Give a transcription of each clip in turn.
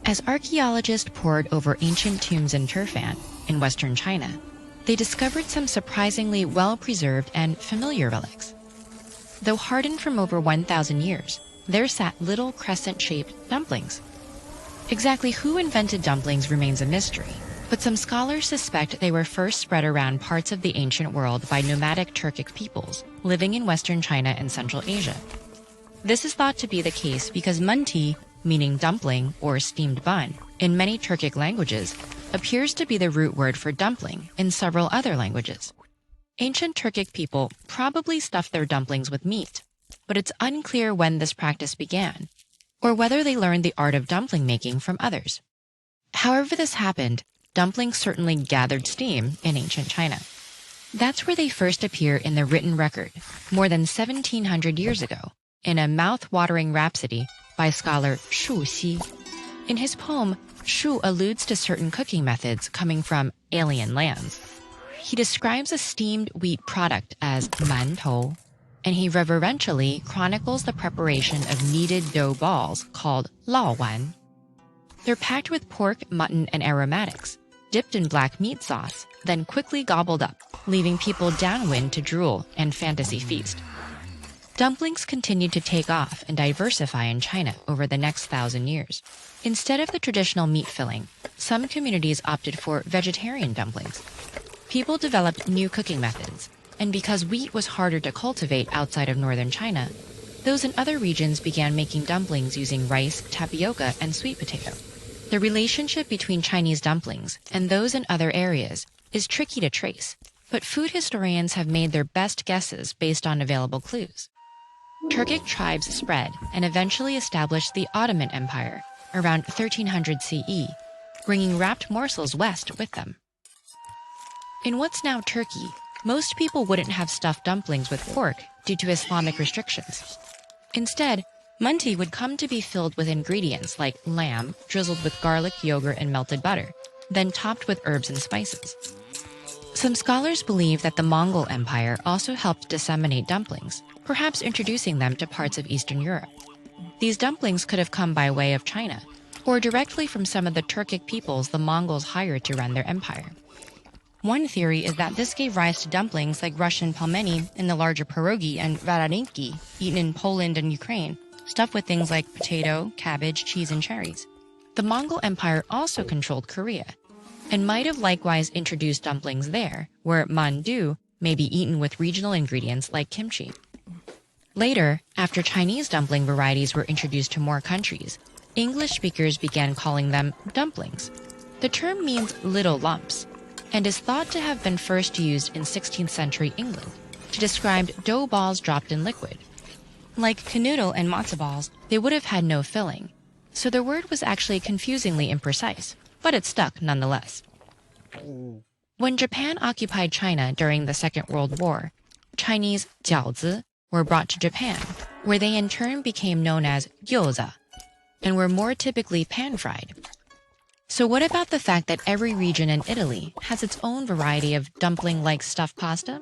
As archaeologists pored over ancient tombs in Turfan, in western China, they discovered some surprisingly well-preserved and familiar relics. Though hardened from over 1,000 years, there sat little crescent-shaped dumplings. Exactly who invented dumplings remains a mystery, but some scholars suspect they were first spread around parts of the ancient world by nomadic Turkic peoples living in western China and Central Asia. This is thought to be the case because manti, meaning dumpling or steamed bun, in many Turkic languages, appears to be the root word for dumpling in several other languages. Ancient Turkic people probably stuffed their dumplings with meat, but it's unclear when this practice began, or whether they learned the art of dumpling making from others. However this happened, dumplings certainly gathered steam in ancient China. That's where they first appear in the written record, more than 1,700 years ago, in a mouth-watering rhapsody by scholar Shu Xi. In his poem, Shu alludes to certain cooking methods coming from alien lands. He describes a steamed wheat product as mantou, and he reverentially chronicles the preparation of kneaded dough balls called laowan. They're packed with pork, mutton, and aromatics, dipped in black meat sauce, then quickly gobbled up, leaving people downwind to drool and fantasy feast. Dumplings continued to take off and diversify in China over the next 1,000 years. Instead of the traditional meat filling, some communities opted for vegetarian dumplings. People developed new cooking methods, and because wheat was harder to cultivate outside of northern China, those in other regions began making dumplings using rice, tapioca, and sweet potato. The relationship between Chinese dumplings and those in other areas is tricky to trace, but food historians have made their best guesses based on available clues. Turkic tribes spread and eventually established the Ottoman Empire around 1300 CE, bringing wrapped morsels west with them. In what's now Turkey, most people wouldn't have stuffed dumplings with pork due to Islamic restrictions. Instead, manti would come to be filled with ingredients like lamb drizzled with garlic, yogurt, and melted butter, then topped with herbs and spices. Some scholars believe that the Mongol Empire also helped disseminate dumplings, perhaps introducing them to parts of Eastern Europe. These dumplings could have come by way of China, or directly from some of the Turkic peoples the Mongols hired to run their empire. One theory is that this gave rise to dumplings like Russian pelmeni and the larger pierogi and varadinki, eaten in Poland and Ukraine, stuffed with things like potato, cabbage, cheese, and cherries. The Mongol Empire also controlled Korea, and might have likewise introduced dumplings there, where mandu may be eaten with regional ingredients like kimchi. Later, after Chinese dumpling varieties were introduced to more countries, English speakers began calling them dumplings. The term means little lumps, and is thought to have been first used in 16th century England to describe dough balls dropped in liquid. Like canoodle and matzo balls, they would have had no filling, so the word was actually confusingly imprecise, but it stuck nonetheless. When Japan occupied China during the Second World War, Chinese jiaozi were brought to Japan, where they in turn became known as gyoza, and were more typically pan-fried. So what about the fact that every region in Italy has its own variety of dumpling-like stuffed pasta?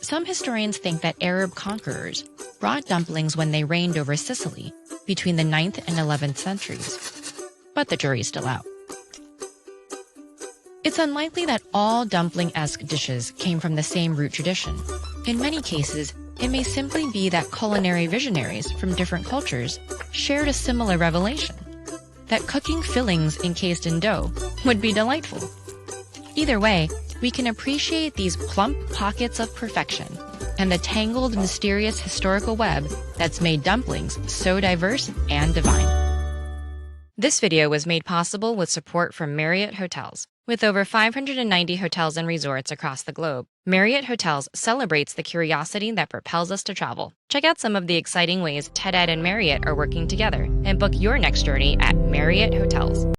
Some historians think that Arab conquerors brought dumplings when they reigned over Sicily between the 9th and 11th centuries, but the jury's still out. It's unlikely that all dumpling-esque dishes came from the same root tradition. In many cases, it may simply be that culinary visionaries from different cultures shared a similar revelation, that cooking fillings encased in dough would be delightful. Either way, we can appreciate these plump pockets of perfection and the tangled, mysterious historical web that's made dumplings so diverse and divine. This video was made possible with support from Marriott Hotels. With over 590 hotels and resorts across the globe, Marriott Hotels celebrates the curiosity that propels us to travel. Check out some of the exciting ways TED Ed and Marriott are working together and book your next journey at Marriott Hotels.